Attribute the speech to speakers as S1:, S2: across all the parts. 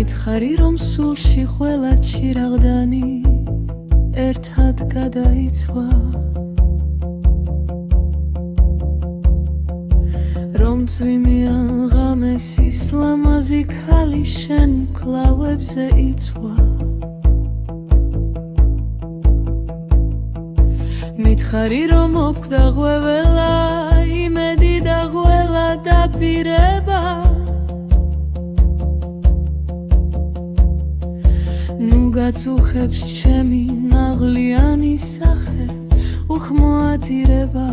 S1: მითხარი რომ სულში ყველა ჩირაღდანი ერთად გადაიცვა, რომ წვიმიან ღამეს ის ლამაზი ქალი შენ მკლავებზე იცვა. მითხარი რომ მოკვდა ღვეველა იმედი და გველა დაპირება, ნუ გაწუხებს ჩემი ნაღლიანი სახე უხმოადირება.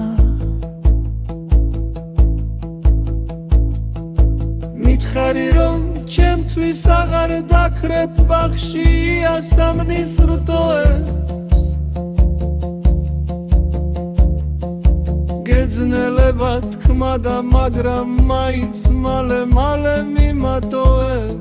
S2: მითხარი რომ ჩემთვის აღარ დაქრებ ბაღში ასამნის რტოებს, გეძნელება თქმა და მაგრამ მაინც მალე მალე მიმატოებ.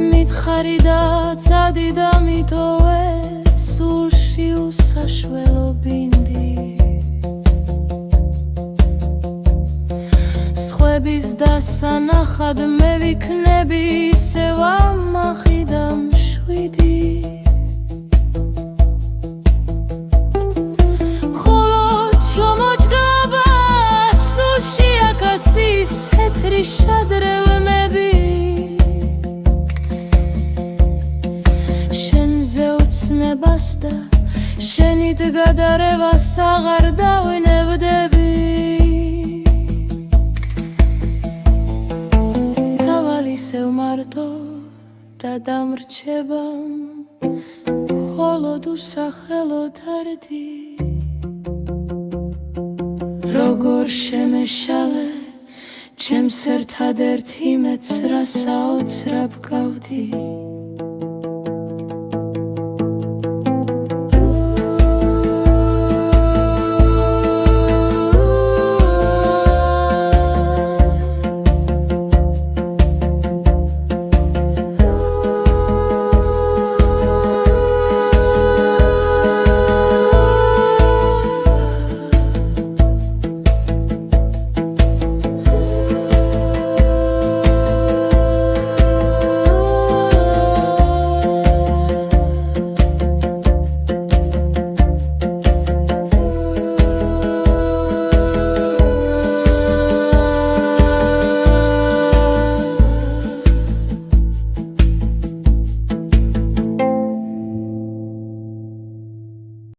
S1: მითხარი და ცადი და მიტოვე სულში უსაშველო ბინდი, სხვების დასანახად მე ვიქნები ისევ ამაღი და მშვიდი, ხოლო ჩამოჯგება სულში აკაციის თეთრი შადრევნები. ნებას და შენით გადარევას აღარ დავინებდები. თავალი ისევ მარტო და დამრჩება, მხოლოდ უსახელოდ არდი. როგორ შემეშალე ჩემს ერთადერთ იმედს, რა საოცრად გავდი.